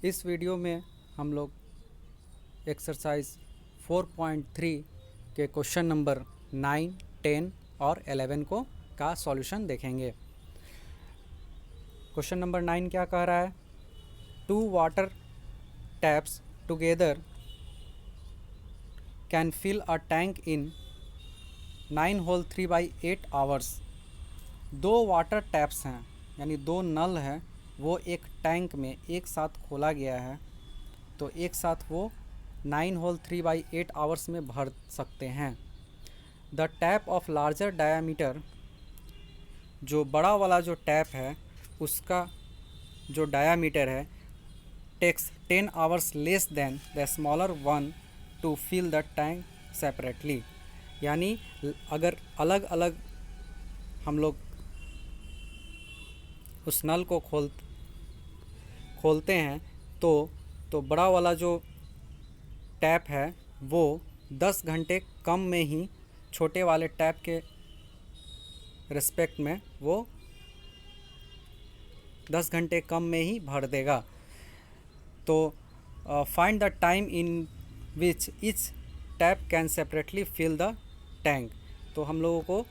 इस वीडियो में हम लोग एक्सरसाइज 4.3 के क्वेश्चन नंबर 9, 10 और 11 को का सॉल्यूशन देखेंगे। क्वेश्चन नंबर 9 क्या कह रहा है? 2 water taps together can fill a tank in 9 whole 3/8 hours. 2 water taps हैं, यानी 2 नल हैं, वो एक टैंक में एक साथ खोला गया है, तो एक साथ वो 9 होल 3/8 आवर्स में भर सकते हैं। The tap of larger diameter, जो बड़ा वाला जो टैप है उसका जो डायामीटर है, takes 10 hours less than the smaller one to fill the tank separately. यानी अगर अलग अलग हम लोग उस नल को खोलते हैं तो बड़ा वाला जो टैप है वो 10 घंटे कम में ही छोटे वाले टैप के रिस्पेक्ट में वो 10 घंटे कम में ही भर देगा। तो find the time in which each tap can separately fill the tank. तो हम लोगों को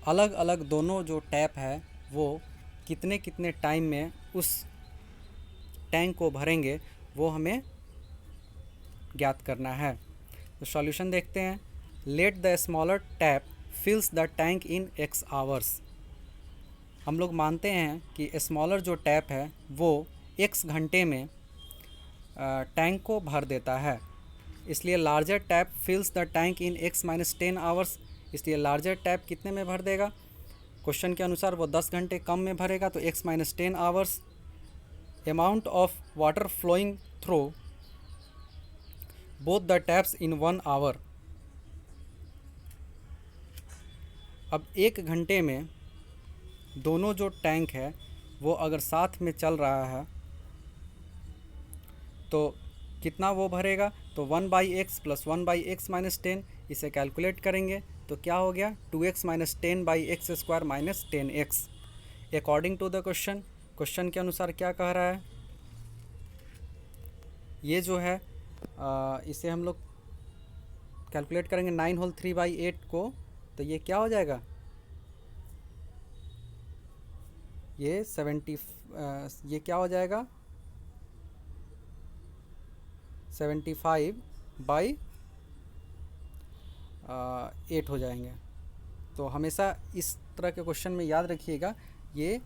अलग अलग दोनों जो टैप है वो कितने कितने टाइम में उस टैंक को भरेंगे वो हमें ज्ञात करना है। तो सॉल्यूशन देखते हैं। Let the smaller tap फिल्स the tank in x hours. हम लोग मानते हैं कि स्मॉलर जो टैप है वो x घंटे में टैंक को भर देता है, इसलिए larger tap फिल्स the tank in x-10 hours. इसलिए लार्जर टैप कितने में भर देगा? क्वेश्चन के अनुसार वो 10 घंटे कम में भरेगा, तो x-10 hours. Amount of water flowing through both the taps in 1 hour. अब 1 घंटे में दोनों जो टैंक है वो अगर साथ में चल रहा है तो कितना वो भरेगा? तो 1/x + 1/x - 10, इसे कैलकुलेट करेंगे तो क्या हो गया? 2x - 10/x² - 10x। According to the question के अनुसार क्या कह रहा है? ये जो है इसे हम लोग कैलकुलेट करेंगे 9 होल 3/8 को, तो ये क्या हो जाएगा? ये 70 ये क्या हो जाएगा? 75/8 हो जाएंगे। तो हमेशा इस तरह के क्वेश्चन में याद रखिएगा, ये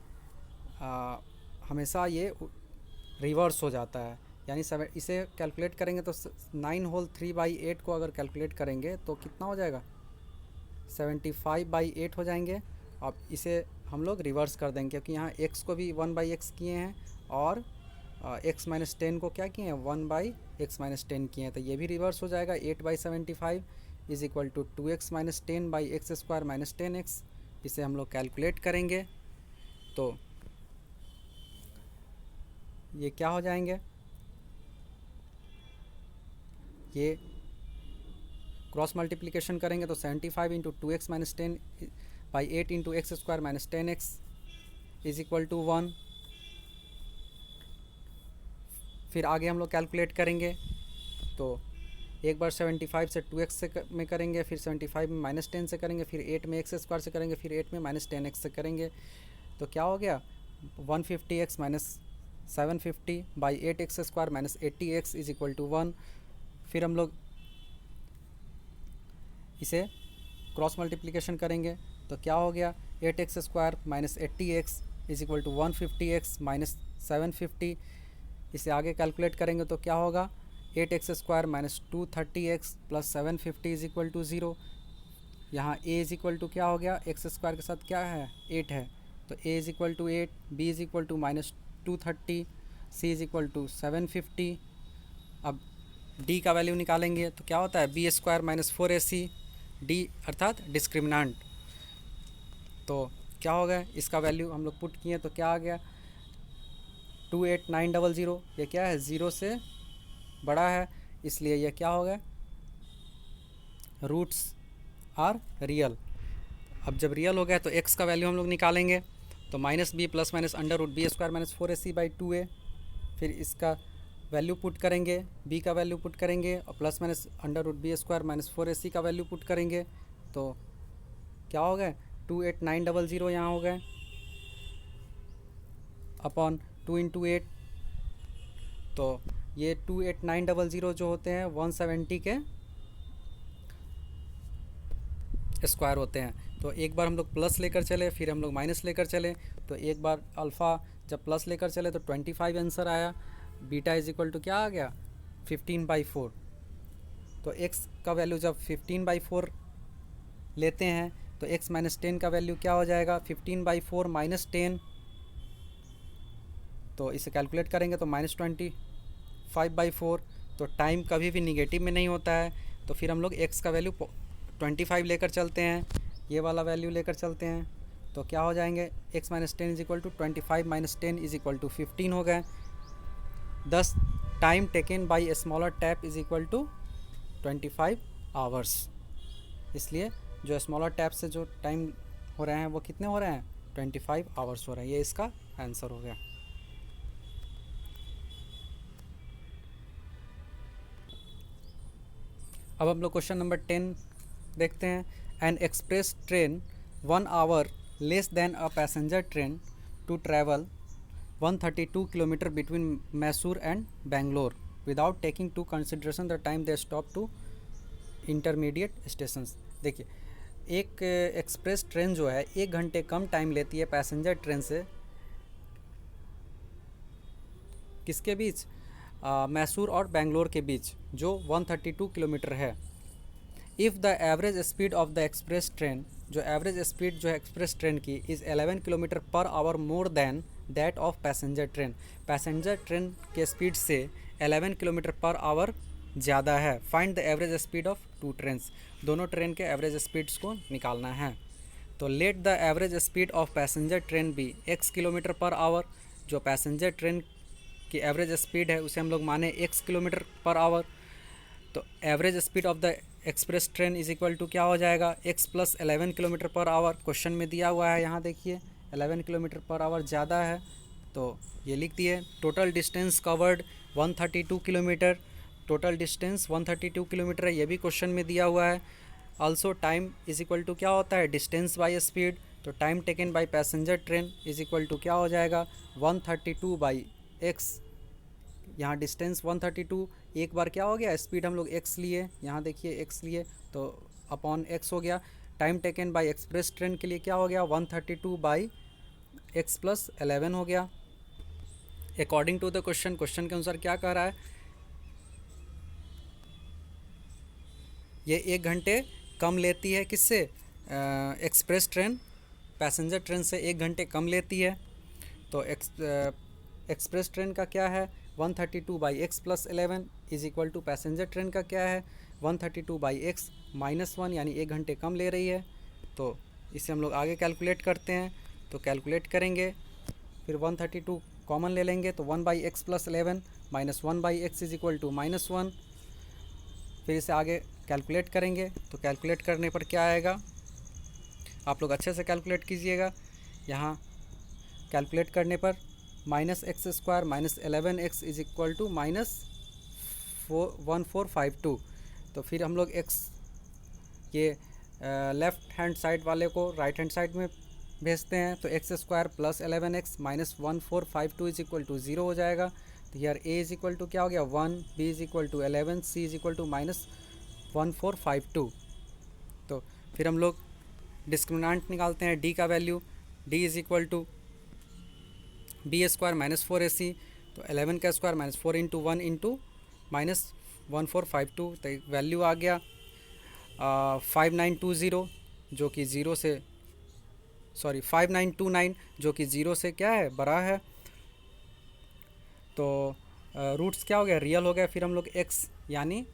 हमेशा ये रिवर्स हो जाता है। यानी इसे कैलकुलेट करेंगे तो 9 होल 3/8 को अगर कैलकुलेट करेंगे तो कितना हो जाएगा? 75/8 हो जाएंगे। अब इसे हम लोग रिवर्स कर देंगे, क्योंकि यहाँ x को भी 1/x किए हैं और x-10 को क्या किए हैं? 1/x-10 किए हैं, तो ये भी रिवर्स हो जाएगा। 8/75 = 2x - 10/x² - 10x। इसे हम लोग कैलकुलेट करेंगे तो ये क्या हो जाएंगे? ये क्रॉस मल्टीप्लिकेशन करेंगे तो 75 × 2x - 10/8 × x² - 10x = 1। फिर आगे हम लोग कैलकुलेट करेंगे तो एक बार 75 से 2x से में करेंगे, फिर 75 में -10 से करेंगे, फिर 8 में x² से करेंगे, फिर 8 में -10x से करेंगे, तो क्या हो गया? 150x - 750/8x² - 80x = 1। फिर हम लोग इसे क्रॉस मल्टीप्लिकेशन करेंगे तो क्या हो गया? 8x² - 80x = 150x - 750। इसे आगे कैलकुलेट करेंगे तो क्या होगा? 8x² - 230x + 750 = 0। यहाँ a = क्या हो गया? x² के साथ क्या है? 8 है, तो a = 8, b = -230, c = 750। अब d का वैल्यू निकालेंगे तो क्या होता है? b² - 4ac, d अर्थात डिस्क्रिमिनेंट। तो क्या हो गया? इसका वैल्यू हम लोग पुट किए तो क्या आ गया? 28900। ये क्या है? 0 से बड़ा है, इसलिए यह क्या हो गया? Roots are real. अब जब रियल हो गया तो x का वैल्यू हम लोग निकालेंगे तो -b + -√b² - 4ac/2a। फिर इसका वैल्यू पुट करेंगे, b का वैल्यू पुट करेंगे और plus minus under root b square minus 4ac का वैल्यू पुट करेंगे। तो क्या हो गए 28900 यहाँ हो गए अपॉन 2 इंटू 8। तो ये 28900 जो होते हैं 170 के स्क्वायर होते हैं। तो एक बार हम लोग प्लस लेकर चले, फिर हम लोग माइनस लेकर चले। तो एक बार अल्फ़ा जब प्लस लेकर चले तो 25 आंसर आया। बीटा इज इक्वल टू क्या आ गया 15/4। तो x का वैल्यू जब 15/4 लेते हैं तो x माइनस 10 का वैल्यू क्या हो जाएगा 15/4 माइनस 10। तो इसे कैलकुलेट करेंगे तो -25/4। तो टाइम कभी भी निगेटिव में नहीं होता है। तो फिर हम लोग x का वैल्यू 25 लेकर चलते हैं, ये वाला वैल्यू लेकर चलते हैं। तो क्या हो जाएंगे x minus 10 is equal to 25 minus 10 is equal to 15 हो गए। दस time taken by a smaller tap is equal to 25 hours. इसलिए जो स्मॉलर टैप से जो टाइम हो रहे हैं वो कितने हो रहे हैं 25 आवर्स हो रहे हैं। ये इसका आंसर हो गया। अब हम लोग क्वेश्चन नंबर 10 देखते हैं। An express train 1 hour less than a passenger train to travel 132 kilometre between Mysore and Bangalore without taking to consideration the time they stop to intermediate stations. देखिए एक एक्सप्रेस ट्रेन जो है 1 घंटे कम टाइम लेती है पैसेंजर ट्रेन से, किसके बीच मैसूर और बेंगलोर के बीच, जो 132 किलोमीटर है। If the average speed of the express train, जो एवरेज स्पीड जो है एक्सप्रेस ट्रेन की is 11 kilometre per hour more than that of passenger train, passenger train के स्पीड से 11 किलोमीटर पर आवर ज़्यादा है। Find the average speed of two trains, दोनों train के एवरेज स्पीड्स को निकालना है। तो let the average speed of passenger train be x kilometre per our, जो पैसेंजर ट्रेन की एवरेज स्पीड है उसे हम लोग माने x किलोमीटर पर आवर। तो average speed of the express train is equal to क्या हो जाएगा x plus 11 kilometre per hour. Question में दिया हुआ है, यहाँ देखिए 11 किलोमीटर पर आवर ज़्यादा है तो ये लिख दिए। Total distance covered 132 kilometre, total distance 132 kilometre है, ये भी क्वेश्चन में दिया हुआ है। Also time is equal to क्या होता है डिस्टेंस बाई स्पीड। तो time taken by passenger train is equal to क्या हो जाएगा 132 बाई x। यहाँ डिस्टेंस 132, एक बार क्या हो गया स्पीड हम लोग x लिए, यहाँ देखिए x लिए तो अपॉन x हो गया। Time taken by express train के लिए क्या हो गया 132 बाई x प्लस 11 हो गया। According to the question, question के अनुसार क्या कह रहा है, ये 1 घंटे कम लेती है किससे एक्सप्रेस ट्रेन, पैसेंजर ट्रेन से 1 घंटे कम लेती है। तो एक्सप्रेस ट्रेन का क्या है 132 by x plus 11 is equal to passenger train का क्या है 132 बाई एक्स माइनस 1, यानी 1 घंटे कम ले रही है। तो इसे हम लोग आगे कैलकुलेट करते हैं। तो कैलकुलेट करेंगे, फिर 132 कॉमन ले लेंगे तो 1 by x plus 11 minus 1 by x is equal to -1। फिर इसे आगे कैलकुलेट करेंगे तो कैलकुलेट करने पर क्या आएगा, आप लोग अच्छे से कैलकुलेट कीजिएगा। यहाँ कैलकुलेट करने पर -x² minus 11x is equal to -1452। तो फिर हम लोग x ये लेफ़्ट हैंड साइड वाले को राइट हैंड साइड में भेजते हैं। तो x² plus 11x minus 1452 is equal to 0 हो जाएगा। तो यार a इज इक्वल टू क्या हो गया 1, b is equal to 11, c is equal to -1452। तो फिर हम लोग डिस्क्रिमिनेंट निकालते हैं, d का value, d is equal to b² minus 4ac। तो 11 का square minus 4 into 1 into minus 1452। तो वैल्यू आ गया 5920 जो कि 0 से 5929 जो कि 0 से क्या है बड़ा है। तो रूट्स क्या हो गया रियल हो गया। फिर हम लोग x यानी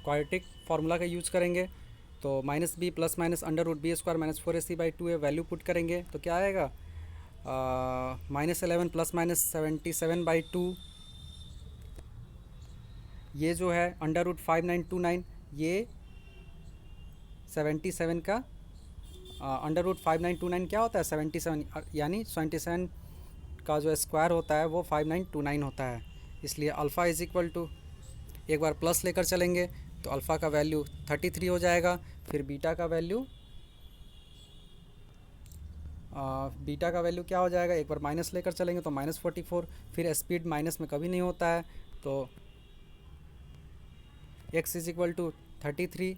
क्वाड्रेटिक फार्मूला का यूज करेंगे। तो -b plus minus √b² minus 4ac/2 value put करेंगे तो क्या आएगा -11 प्लस माइनस 77/2। ये जो है √5929 ये 77 का √5929 क्या होता है 77, यानी 77 का जो स्क्वायर होता है वो 5929 होता है, इसलिए अल्फ़ा इज़ इक्वल टू, एक बार प्लस लेकर चलेंगे तो अल्फ़ा का वैल्यू 33 हो जाएगा, फिर बीटा का वैल्यू क्या हो जाएगा, एक बार माइनस लेकर चलेंगे तो -44, फिर स्पीड माइनस में कभी नहीं होता है, तो x is equal to 33,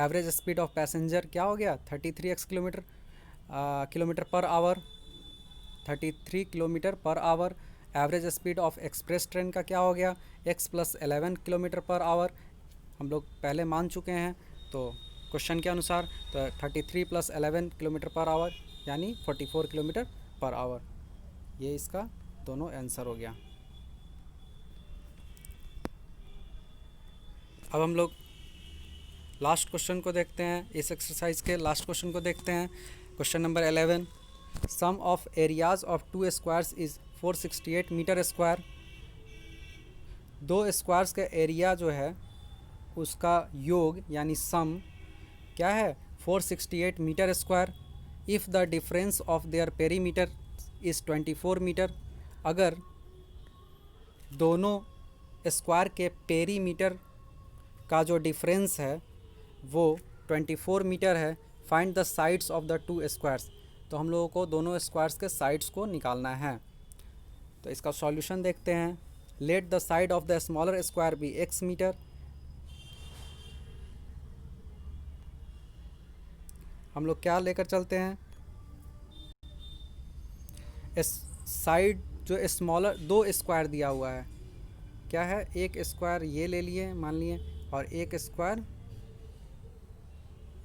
average speed of passenger क्या हो गया 33 kilometre per hour, 33 kilometre per hour. Average speed of express train का क्या हो गया x + 11 किलोमीटर पर आवर, हम लोग पहले मान चुके हैं, तो क्वेश्चन के अनुसार तो 33 + 11 किलोमीटर पर आवर यानी 44 किलोमीटर पर आवर, ये इसका दोनों आंसर हो गया। अब हम लोग लास्ट क्वेश्चन को देखते हैं, इस एक्सरसाइज के लास्ट क्वेश्चन को देखते हैं। Question number 11, sum of areas of 2 squares is 468 metre square. 2 squares का एरिया जो है उसका योग यानी सम क्या है 468 metre square. If the difference of their perimeter is 24 metre, अगर दोनों स्क्वायर के पेरीमीटर का जो डिफरेंस है वो 24 मीटर है, find the sides of the 2 squares. तो हम लोगों को दोनों स्क्वायर्स के साइड्स को निकालना है, तो इसका सॉल्यूशन देखते हैं। Let the side of the smaller square be x metre. हम लोग क्या लेकर चलते हैं, साइड जो स्मॉलर, 2 स्क्वायर दिया हुआ है, क्या है, एक स्क्वायर ये ले लिए मान लिए और एक स्क्वायर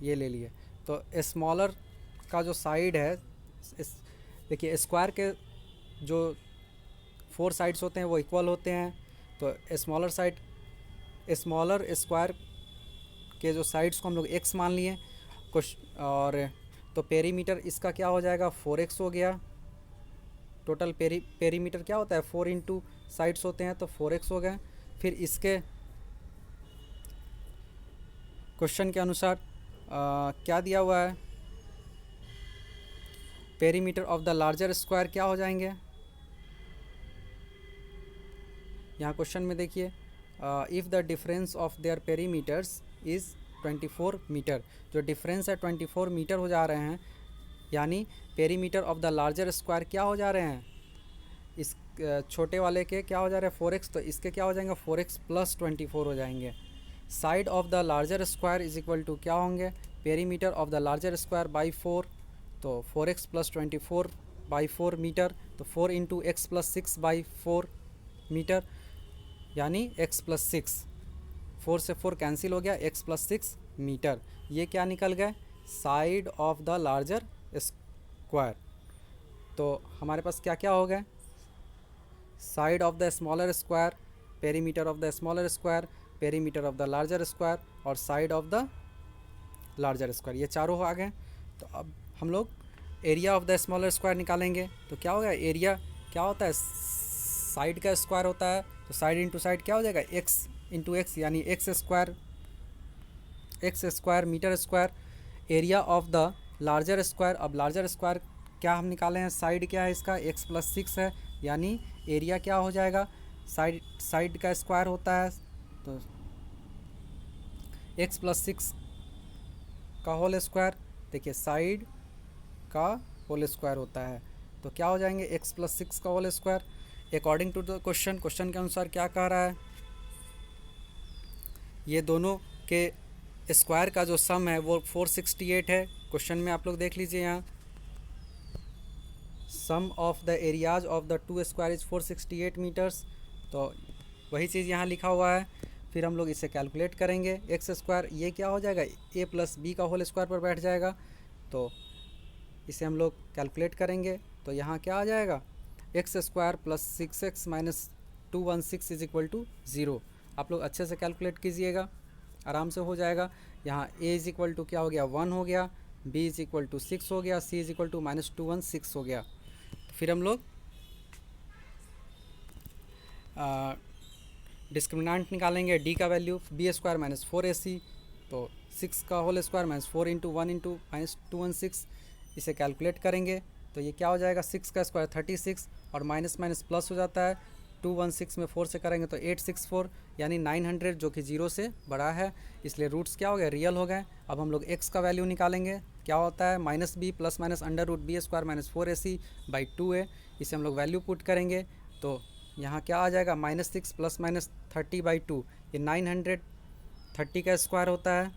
ये ले लिए, तो स्मॉलर का जो साइड है, देखिए स्क्वायर के जो 4 साइड्स होते हैं वो इक्वल होते हैं, तो स्मॉलर स्क्वायर के जो साइड्स को हम लोग x मान लिए कुछ, और तो पेरीमीटर इसका क्या हो जाएगा 4x हो गया। टोटल पेरीमीटर क्या होता है 4 इंटू साइड्स होते हैं, तो 4x हो गए। फिर इसके क्वेश्चन के अनुसार क्या दिया हुआ है, perimeter of the larger square क्या हो जाएंगे, यहाँ क्वेश्चन में देखिए, if the difference of their perimeters is 24 metre, जो डिफरेंस है 24 मीटर हो जा रहे हैं, यानी perimeter of the larger square क्या हो जा रहे हैं, इस छोटे वाले के क्या हो जा रहे हैं 4x, तो इसके क्या हो जाएंगे 4x + 24 हो जाएंगे। Side of the larger square is equal to क्या होंगे, perimeter of the larger square by 4, तो 4x + 24 बाई 4 मीटर, तो 4 इंटू x + 6 बाई 4 मीटर, यानी x + 6, 4 से 4 कैंसिल हो गया, x + 6 मीटर। ये क्या निकल गए, side of the larger square. तो हमारे पास क्या क्या हो गए, side of the smaller square, perimeter of the smaller square, perimeter of the larger square और side of the larger square, ये चारों आ गए। तो अब हम लोग area of the smaller square निकालेंगे, तो क्या होगा, एरिया क्या होता है साइड का स्क्वायर होता है, तो साइड इंटू साइड क्या हो जाएगा x इंटू एक्स, यानी x square metre square. Area of the larger square, अब लार्जर स्क्वायर क्या हम निकाले हैं, साइड क्या है इसका x + 6 है, यानी एरिया क्या हो जाएगा, साइड का स्क्वायर होता है, तो x + 6 का होल स्क्वायर, देखिए साइड का होल स्क्वायर होता है, तो क्या हो जाएंगे x + 6 का whole square. According to the question के अनुसार क्या कह रहा है, ये दोनों के स्क्वायर का जो सम है वो 468 है। क्वेश्चन में आप लोग देख लीजिए, यहाँ sum of the areas of the 2 square is 468 metres, तो वही चीज़ यहाँ लिखा हुआ है। फिर हम लोग इसे कैलकुलेट करेंगे, x स्क्वायर ये क्या हो जाएगा a + b का होल स्क्वायर पर बैठ जाएगा, तो इसे हम लोग कैलकुलेट करेंगे, तो यहाँ क्या आ जाएगा x square + 6x - 216 is equal to 0। आप लोग अच्छे से कैलकुलेट कीजिएगा, आराम से हो जाएगा। यहाँ a इज इक्वल टू क्या हो गया 1 हो गया, b इज इक्वल टू 6 हो गया, c इज इक्वल टू -216 हो गया। फिर हम लोग डिस्क्रिमिनेंट निकालेंगे, d का वैल्यू b स्क्वायर - 4ac, तो 6 का होल स्क्वायर -4 × 1 × -216, इसे कैलकुलेट करेंगे तो ये क्या हो जाएगा, 6 का स्क्वायर 36 और माइनस माइनस प्लस हो जाता है, 216 में 4 से करेंगे तो 864 यानी 900 जो कि 0 से बड़ा है, इसलिए रूट्स क्या हो गए, रियल हो गए। अब हम लोग x का वैल्यू निकालेंगे, क्या होता है minus b plus minus under root b square minus 4ac by 2a, इसे हम लोग वैल्यू पुट करेंगे तो यहाँ क्या आ जाएगा, -6 प्लस माइनस 30/2, ये 930 का स्क्वायर होता है।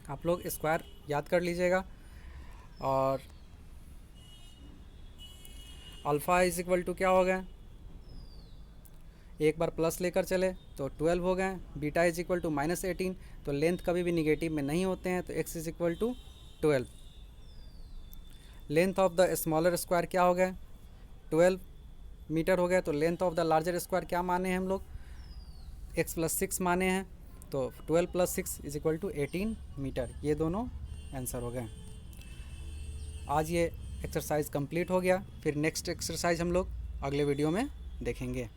आप लोग स्क्वायर याद कर लीजिएगा। और अल्फ़ा इज इक्वल टू क्या हो गए, एक बार प्लस लेकर चले तो 12 हो गए। बीटा इज इक्वल टू -18, तो लेंथ कभी भी निगेटिव में नहीं होते हैं, तो x is equal to 12। Length of the smaller square क्या हो गए, 12 मीटर हो गया। तो length of the larger square क्या माने हैं हम लोग, x + 6 माने हैं, तो 12 + 6 इज इक्वल टू 18 मीटर। ये दोनों आंसर हो गए। आज ये एक्सरसाइज कंप्लीट हो गया, फिर नेक्स्ट एक्सरसाइज हम लोग अगले वीडियो में देखेंगे।